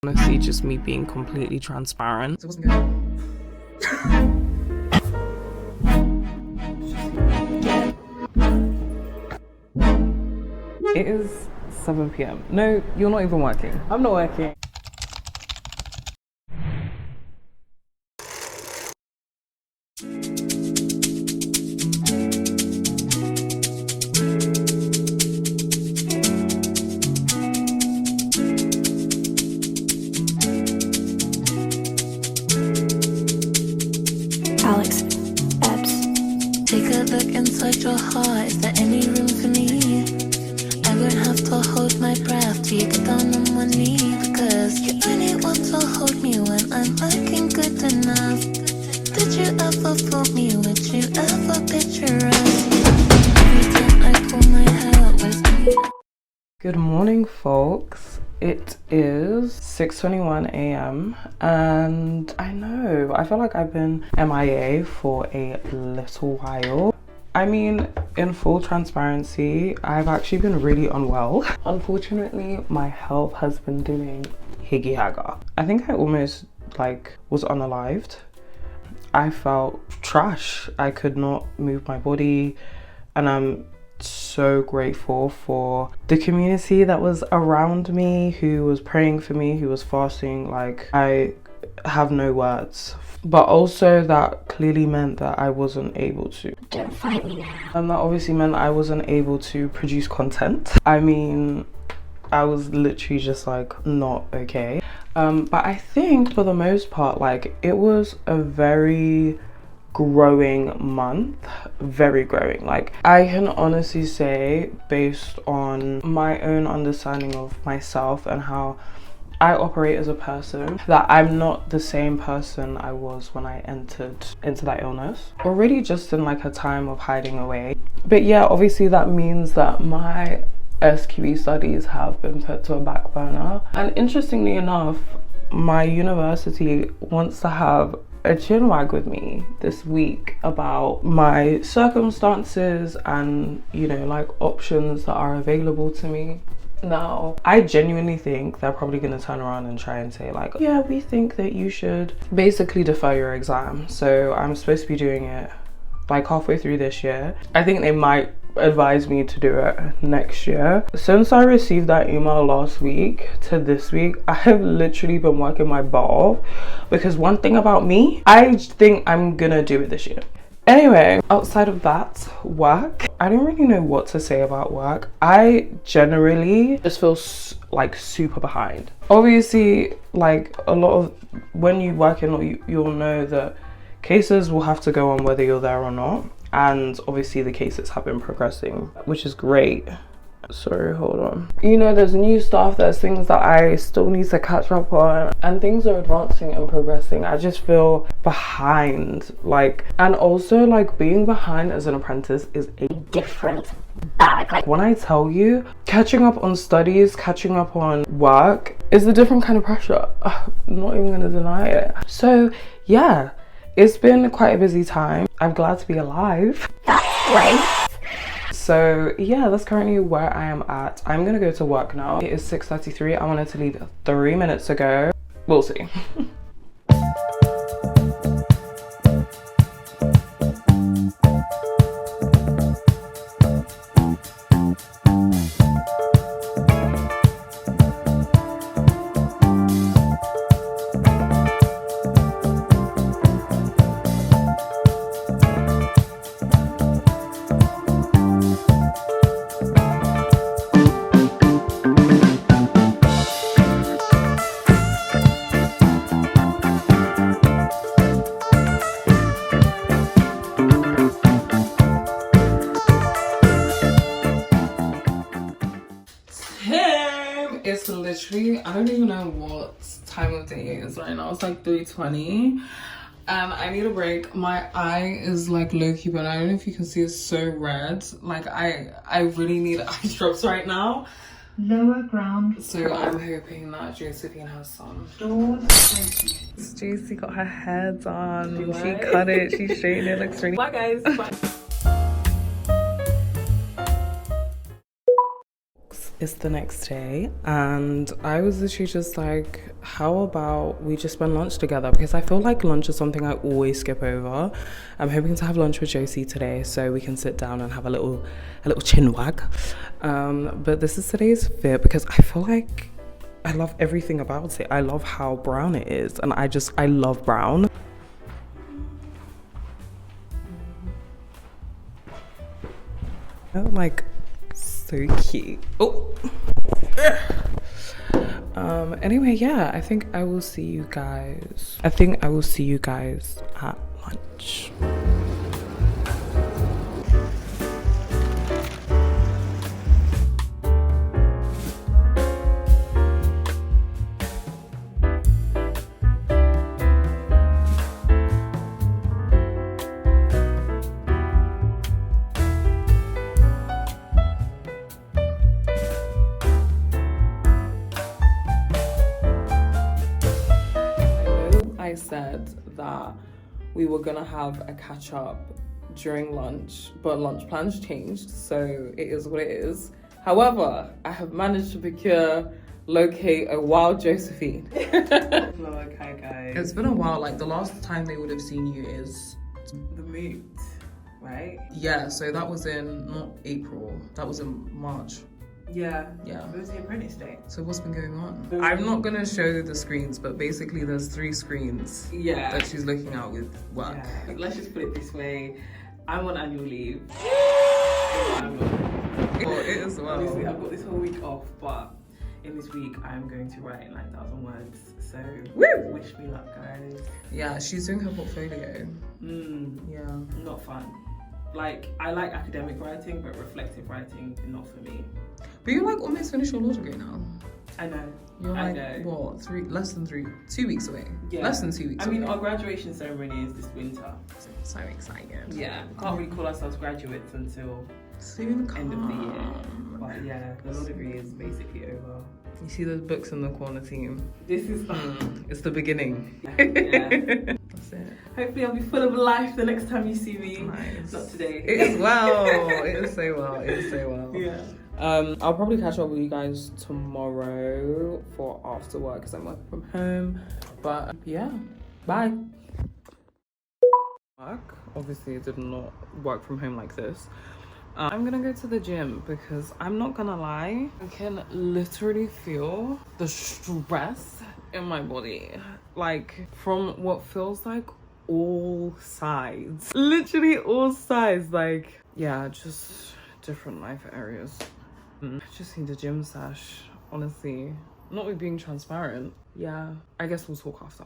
Honestly, just me being completely transparent. It wasn't good. It is 7 p.m. No, you're not even working. I'm not working. Alex, Abs. Take a look inside your heart. Is there any room for me? I won't have to hold my breath till you get down on one knee. Because you only want to hold me when I'm looking good enough. Did you ever fool me? Would you ever picture us? Every time I pull my hair, where's me? Good morning, folks. It is 6:21 a.m. and I feel like I've been MIA for a little while. I mean, in full transparency, I've actually been really unwell. Unfortunately, my health has been doing higgy haga. I think I almost was unalived. I felt trash. I could not move my body, and I'm so grateful for the community that was around me, who was praying for me, who was fasting. I have no words, but also that clearly meant that I wasn't able to. Don't fight me now. And that obviously meant I wasn't able to produce content. I mean, I was literally just not okay. But I think for the most part, it was a very growing month, very growing. I can honestly say, based on my own understanding of myself and how I operate as a person, that I'm not the same person I was when I entered into that illness, or really just in a time of hiding away. But yeah, obviously that means that my SQE studies have been put to a back burner. And interestingly enough, my university wants to have a chinwag with me this week about my circumstances and options that are available to me. Now, I genuinely think they're probably going to turn around and try and say yeah, we think that you should basically defer your exam. So I'm supposed to be doing it halfway through this year. I think they might advise me to do it next year. Since I received that email last week to this week, I have literally been working my butt off, because one thing about me, I think I'm gonna do it this year. Anyway, outside of that, work, I don't really know what to say about work. I generally just feel super behind. Obviously, a lot of when you work in, you'll know that cases will have to go on whether you're there or not. And obviously the cases have been progressing, which is great. Sorry, hold on. There's new stuff, there's things that I still need to catch up on, and things are advancing and progressing. I just feel behind. And also being behind as an apprentice is a different bag. When I tell you, catching up on studies, catching up on work is a different kind of pressure. I'm not even gonna deny it. So yeah, it's been quite a busy time. I'm glad to be alive. That's great. So yeah, that's currently where I am at. I'm gonna go to work now. It is 6:33. I wanted to leave 3 minutes ago. We'll see. It's literally, I don't even know what time of day it is right now. It's 3:20 and I need a break. My eye is low-key, but I don't know if you can see, it's so red. I really need eye drops right now. Lower ground. So I'm hoping that Josephine has some. Josie got her hair done. She cut it, she straightened it, looks really. Bye guys. Bye. It's the next day and I was literally just like, how about we just spend lunch together? Because I feel like lunch is something I always skip over. I'm hoping to have lunch with Josie today so we can sit down and have a little chin wag. But this is today's fit because I feel like I love everything about it. I love how brown it is and I love brown. Oh, like so cute. Oh. Anyway, yeah, I think I will see you guys at lunch. I said that we were gonna have a catch up during lunch, but lunch plans changed, so it is what it is. However, I have managed to locate a wild Josephine. Vlog, hi guys. It's been a while, like the last time they would have seen you is The moot, right? yeah, so that was in not April, that was in March. Yeah. Yeah. It was the Apprentice day. So what's been going on? I'm not gonna show the screens, but basically there's 3 screens Yeah. that she's looking at with work. Yeah. Let's just put it this way. I'm on annual leave. Well, it as well. Obviously, I've got this whole week off, but in this week, I'm going to write 9,000 words. So, Woo! wish me luck, guys. Yeah, she's doing her portfolio. Yeah. Not fun. Like, I like academic writing, but reflective writing, not for me. But you're like almost finished your law degree now. I know. You're I like, know. what, 2 weeks away? Yeah. Less than 2 weeks I mean, away. our graduation ceremony is this winter. So excited. Yeah. Can't really call ourselves graduates until Soon come. end of the year. But yeah, the law degree is basically over. You see those books in the corner, team? This is It's the beginning. yeah. That's it. Hopefully I'll be full of life the next time you see me. Nice. Not today. It is well. It is so well. It is so well. Yeah. I'll probably catch up with you guys tomorrow for after work because I'm working from home. But yeah, bye. Work. Obviously, it did not work from home like this. I'm gonna go to the gym because I'm not gonna lie, I can literally feel the stress in my body, like from what feels like all sides, literally all sides. Like, yeah, just different life areas. I just need a gym sash, honestly. Not with being transparent. Yeah, I guess we'll talk after.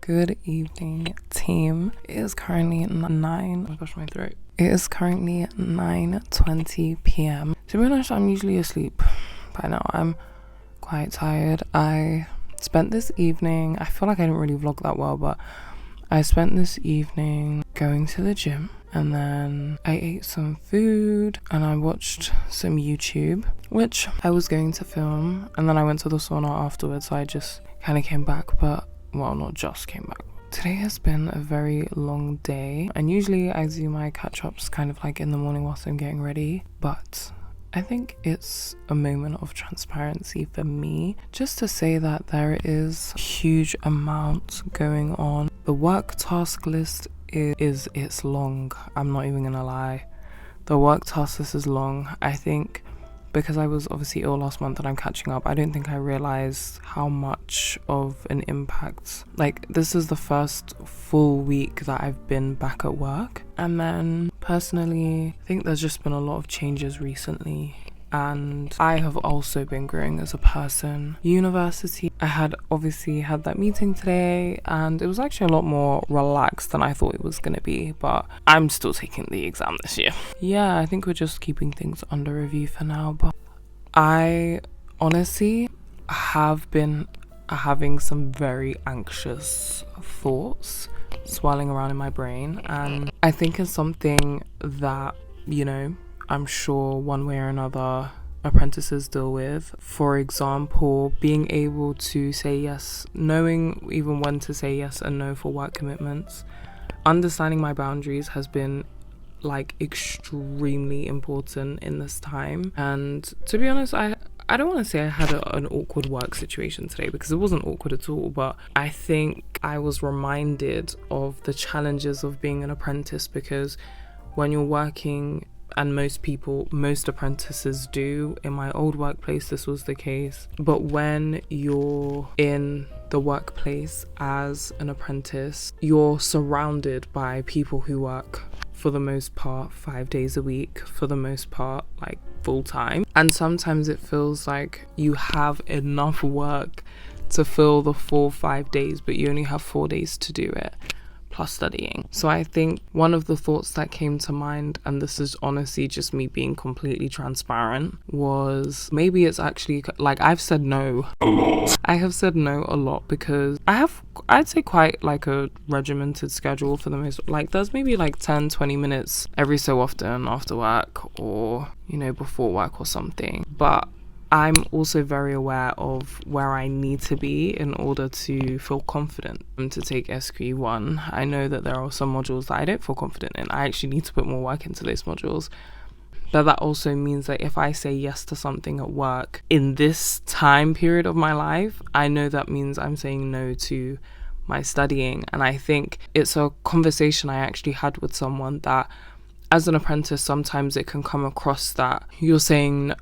Good evening, team. It is currently 9. Oh my gosh, my throat. It is currently 9:20 p.m. To be honest, I'm usually asleep by now. I'm quite tired. I spent this evening, I feel like I didn't really vlog that well, but I spent this evening going to the gym, and then I ate some food and I watched some YouTube, which I was going to film, and then I went to the sauna afterwards, so I just kind of came back, but well, not just came back. Today has been a very long day, and usually I do my catch-ups kind of like in the morning whilst I'm getting ready, but I think it's a moment of transparency for me, just to say that there is a huge amount going on. The work task list it's long. I'm not even gonna lie. The work task list is long. I think because I was obviously ill last month and I'm catching up, I don't think I realized how much of an impact. Like, this is the first full week that I've been back at work. And then personally, I think there's just been a lot of changes recently. And I have also been growing as a person. University, I had obviously had that meeting today, and it was actually a lot more relaxed than I thought it was going to be, but I'm still taking the exam this year. Yeah, I think we're just keeping things under review for now, but I honestly have been having some very anxious thoughts swirling around in my brain, and I think it's something that, you know, I'm sure one way or another apprentices deal with. For example, being able to say yes, knowing even when to say yes and no for work commitments. Understanding my boundaries has been like extremely important in this time. And to be honest, I don't want to say I had an awkward work situation today, because it wasn't awkward at all, but I think I was reminded of the challenges of being an apprentice, because when you're working, and most apprentices do, in my old workplace this was the case, but when you're in the workplace as an apprentice, you're surrounded by people who work for the most part 5 days a week, for the most part like full time, and sometimes it feels like you have enough work to fill the full 5 days, but you only have 4 days to do it, plus studying. So I think one of the thoughts that came to mind, and this is honestly just me being completely transparent, was maybe it's actually like I've said no a lot. I have said no a lot because I'd say quite like a regimented schedule for the most, like there's maybe like 10-20 minutes every so often after work, or you know, before work or something, but I'm also very aware of where I need to be in order to feel confident to take SQE1. I know that there are some modules that I don't feel confident in. I actually need to put more work into those modules. But that also means that if I say yes to something at work in this time period of my life, I know that means I'm saying no to my studying. And I think it's a conversation I actually had with someone that as an apprentice, sometimes it can come across that you're saying,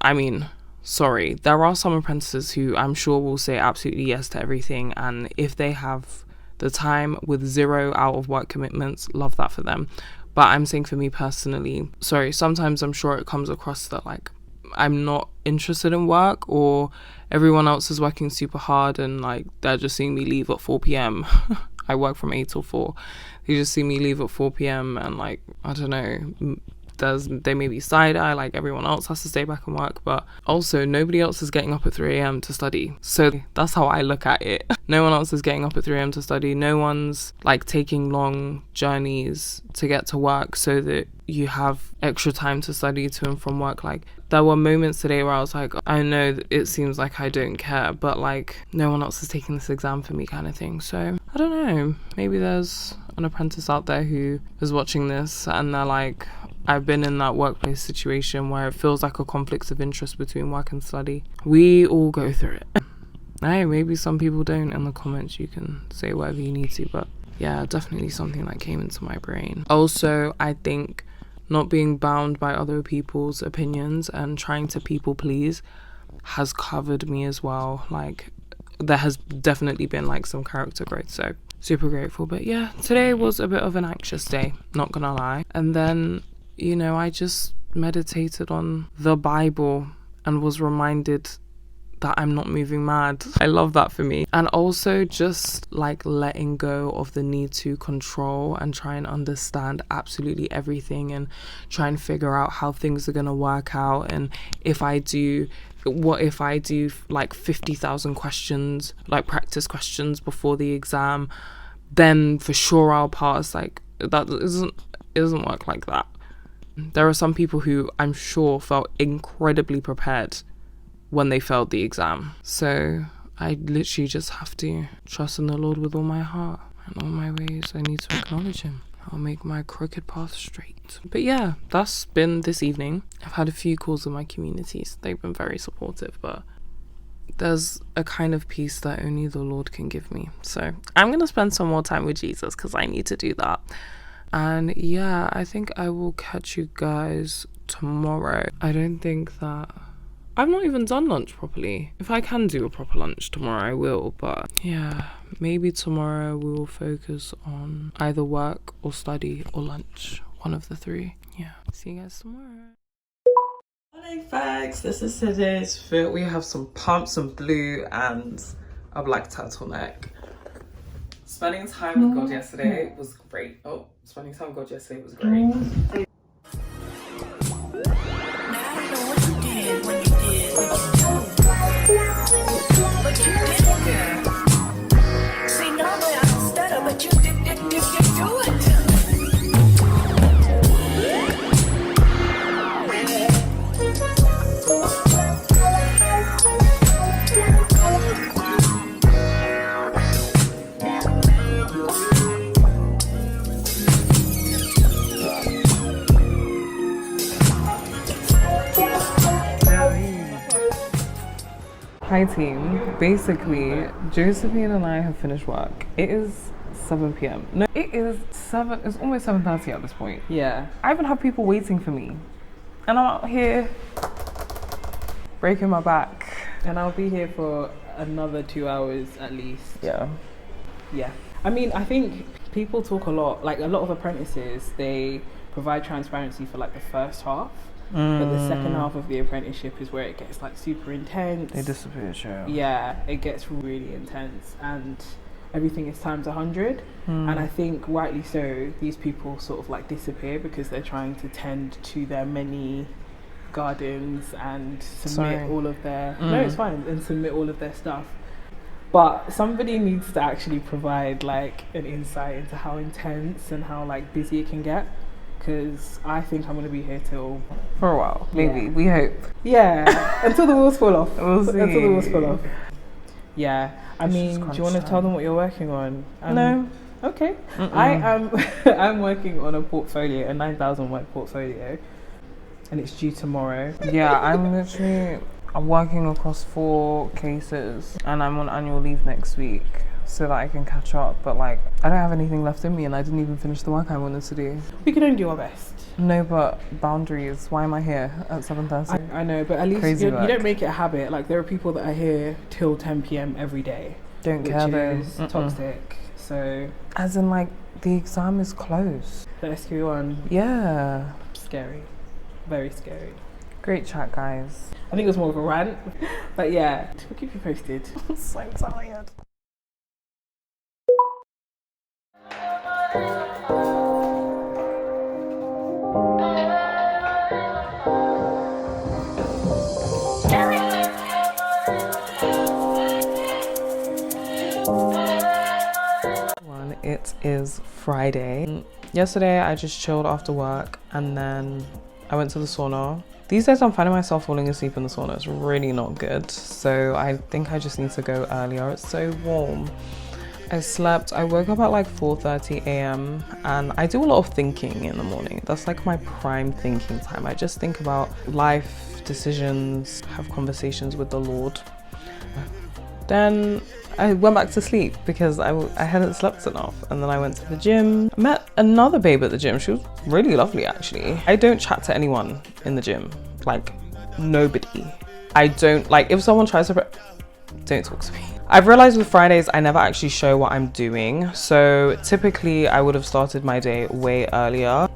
sorry, there are some apprentices who I'm sure will say absolutely yes to everything, and if they have the time with 0 out of work commitments, love that for them. But I'm saying for me personally, sorry, sometimes I'm sure it comes across that like I'm not interested in work, or everyone else is working super hard and like they're just seeing me leave at 4 p.m. I work from 8 till 4. They just see me leave at 4 p.m. and like, I don't know, they may be side-eye, like everyone else has to stay back and work, but also nobody else is getting up at 3 a.m. to study. So that's how I look at it. No one else is getting up at 3 a.m. to study. No one's like taking long journeys to get to work so that you have extra time to study to and from work. Like there were moments today where I was like, I know that it seems like I don't care, but like no one else is taking this exam for me kind of thing. So I don't know, maybe there's an apprentice out there who is watching this and they're like, I've been in that workplace situation where it feels like a conflict of interest between work and study. We all go through it. Hey, maybe some people don't. In the comments you can say whatever you need to, but yeah, definitely something that came into my brain. Also, I think not being bound by other people's opinions and trying to people please has covered me as well. Like there has definitely been like some character growth, so super grateful. But yeah, today was a bit of an anxious day, not gonna lie. And then, you know, I just meditated on the Bible and was reminded that I'm not moving mad. I love that for me. And also just like letting go of the need to control and try and understand absolutely everything and try and figure out how things are gonna work out. And what if I do like 50,000 questions, like practice questions before the exam, then for sure I'll pass. Like it doesn't work like that. There are some people who I'm sure felt incredibly prepared when they failed the exam. So I literally just have to trust in the Lord with all my heart and all my ways. I need to acknowledge him. I'll make my crooked path straight. But yeah, that's been this evening. I've had a few calls with my communities. They've been very supportive, but there's a kind of peace that only the Lord can give me. So I'm going to spend some more time with Jesus because I need to do that. And yeah, I think I will catch you guys tomorrow. I don't think that I've not even done lunch properly. If I can do a proper lunch tomorrow, I will. But yeah, maybe tomorrow we will focus on either work or study or lunch. One of the three. Yeah. See you guys tomorrow. Morning, facts. This is today's fit. We have some pumps in blue and a black turtleneck. Spending time with God yesterday was great. Spending time with God yesterday was great. See, normally I don't stutter, but you did. Hi team. Basically, Josephine and I have finished work. It is 7 p.m. No, it is 7. It's almost 7:30 at this point. Yeah. I even have people waiting for me, and I'm out here breaking my back. And I'll be here for another 2 hours at least. Yeah. Yeah. I mean, I think people talk a lot. Like a lot of apprentices, they provide transparency for like the first half. But the second half of the apprenticeship is where it gets like super intense. They disappear, sure. Yeah, it gets really intense and everything is times 100. And I think rightly so, these people sort of like disappear because they're trying to tend to their many gardens and submit all of their no, it's fine, and submit all of their stuff. But somebody needs to actually provide like an insight into how intense and how like busy it can get. Because I think I'm going to be here till... For a while, maybe. Yeah. We hope. Yeah, until the wheels fall off. We'll see. Until the wheels fall off. Yeah, I mean, do you want to tell them what you're working on? No. Okay. I'm working on a portfolio, a 9,000 word portfolio. And it's due tomorrow. Yeah, I'm working across 4 cases. And I'm on annual leave next week, so that I can catch up, but like I don't have anything left in me and I didn't even finish the work I wanted to do. We can only do our best. No, but boundaries. Why am I here at 7:30? I know, but at least you don't make it a habit. Like there are people that are here till 10 p.m. every day. Don't care though. Which is toxic. So as in like the exam is close. The SQ1. Yeah. Scary. Very scary. Great chat, guys. I think it was more of a rant, but yeah, we'll keep you posted. I'm so tired. It is Friday. Yesterday I just chilled after work and then I went to the sauna. These days I'm finding myself falling asleep in the sauna. It's really not good. So I think I just need to go earlier. It's so warm. I woke up at like 4:30 a.m. and I do a lot of thinking in the morning. That's like my prime thinking time. I just think about life, decisions, have conversations with the Lord. Then I went back to sleep because I hadn't slept enough, and then I went to the gym. I met another babe at the gym. She was really lovely actually. I don't chat to anyone in the gym, like nobody. I don't, like if someone tries to, don't talk to me. I've realized with Fridays I never actually show what I'm doing, so typically I would have started my day way earlier.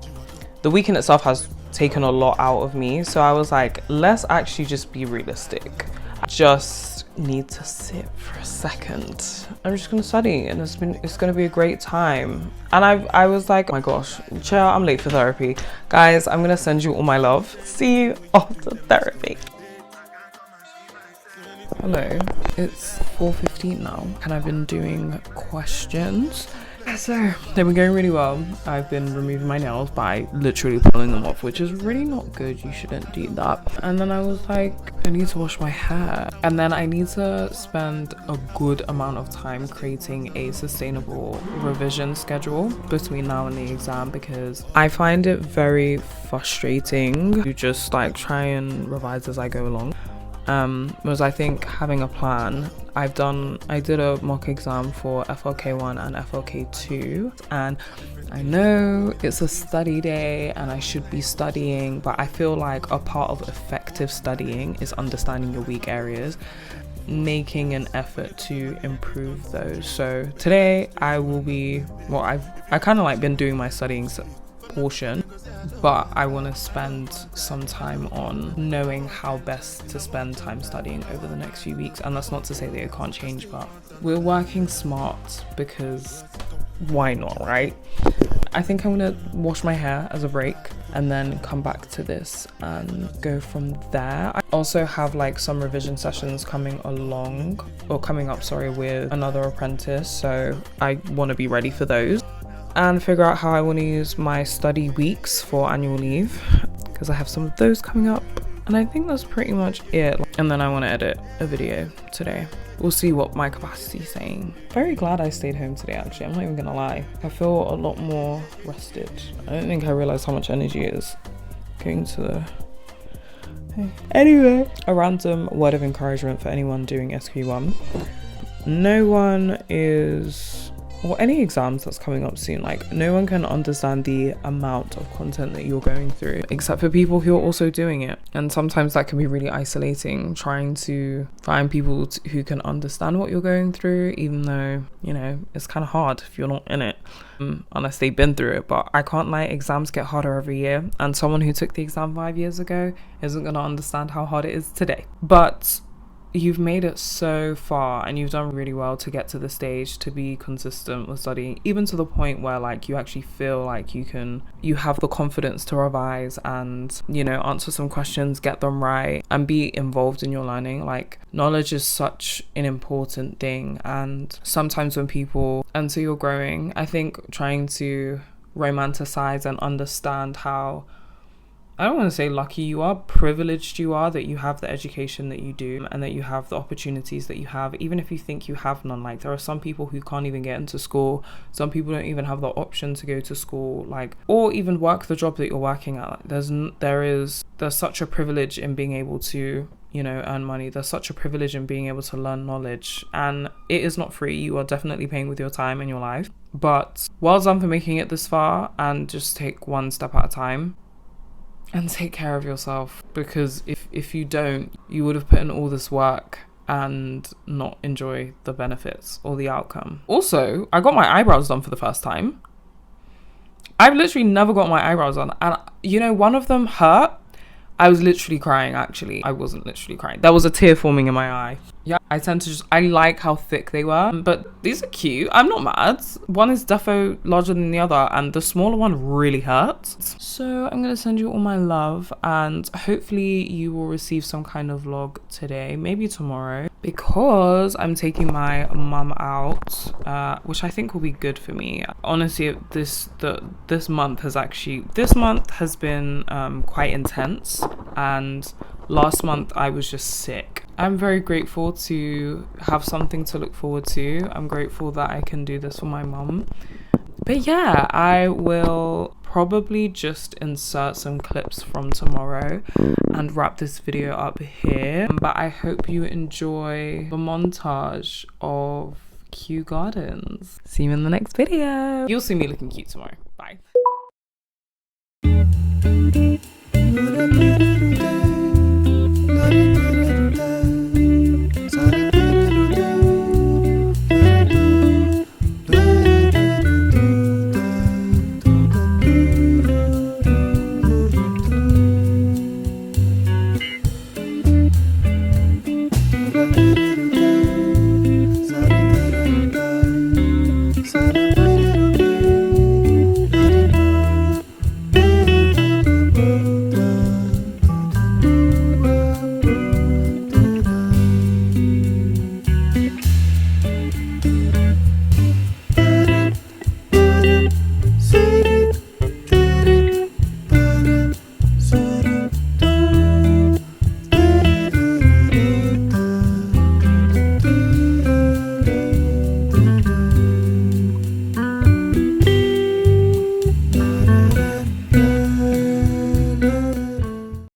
The weekend itself has taken a lot out of me, so I was like, let's actually just be realistic. I just need to sit for a second. I'm just gonna study and it's gonna be a great time. And I was like, oh my gosh, chill, I'm late for therapy. Guys, I'm gonna send you all my love. See you after therapy. Hello, it's 4:15 now and I've been doing questions. So they've been going really well. I've been removing my nails by literally pulling them off, which is really not good. You shouldn't do that. And then I was like, I need to wash my hair. And then I need to spend a good amount of time creating a sustainable revision schedule between now and the exam, because I find it very frustrating to just like try and revise as I go along. Was I think having a plan. I did a mock exam for FLK1 and FLK2, and I know it's a study day and I should be studying, but I feel like a part of effective studying is understanding your weak areas, making an effort to improve those. So today I will be, well, I kind of like been doing my studying portion, but I want to spend some time on knowing how best to spend time studying over the next few weeks. And that's not to say that it can't change, but we're working smart because why not, right? I think I'm gonna wash my hair as a break and then come back to this and go from there. I also have like some revision sessions coming up with another apprentice, so I want to be ready for those and figure out how I want to use my study weeks for annual leave, because I have some of those coming up, and I think that's pretty much it. And then I want to edit a video today. We'll see what my capacity is saying. Very glad I stayed home today actually, I'm not even gonna lie. I feel a lot more rested. I don't think I realized how much energy it is going to the Hey. Anyway, a random word of encouragement for anyone doing SQ1. No one is, or any exams that's coming up soon, like no one can understand the amount of content that you're going through except for people who are also doing it. And sometimes that can be really isolating, trying to find people who can understand what you're going through, even though, you know, it's kind of hard if you're not in it, unless they've been through it. But I can't lie, exams get harder every year, and someone who took the exam 5 years ago isn't going to understand how hard it is today. But you've made it so far and you've done really well to get to the stage to be consistent with studying, even to the point where like you actually feel like you have the confidence to revise and, you know, answer some questions, get them right, and be involved in your learning. Like, knowledge is such an important thing, and sometimes when people, and so you're growing, I think trying to romanticize and understand how, I don't want to say lucky you are, privileged you are that you have the education that you do and that you have the opportunities that you have, even if you think you have none. Like, there are some people who can't even get into school. Some people don't even have the option to go to school, like, or even work the job that you're working at. Like, there's such a privilege in being able to, you know, earn money. There's such a privilege in being able to learn knowledge, and it is not free. You are definitely paying with your time and your life. But well done for making it this far, and just take one step at a time. And take care of yourself, because if you don't, you would have put in all this work and not enjoy the benefits or the outcome. Also, I got my eyebrows done for the first time. I've literally never got my eyebrows done, and you know, one of them hurt. I was literally crying, actually. I wasn't literally crying. There was a tear forming in my eye. Yeah, I like how thick they were, but these are cute. I'm not mad. One is defo larger than the other, and the smaller one really hurts. So I'm going to send you all my love, and hopefully you will receive some kind of vlog today, maybe tomorrow, because I'm taking my mum out, which I think will be good for me. Honestly, this month has been quite intense, and last month I was just sick. I'm very grateful to have something to look forward to. I'm grateful that I can do this for my mum. But yeah, I will probably just insert some clips from tomorrow and wrap this video up here. But I hope you enjoy the montage of Kew Gardens. See you in the next video. You'll see me looking cute tomorrow. Bye.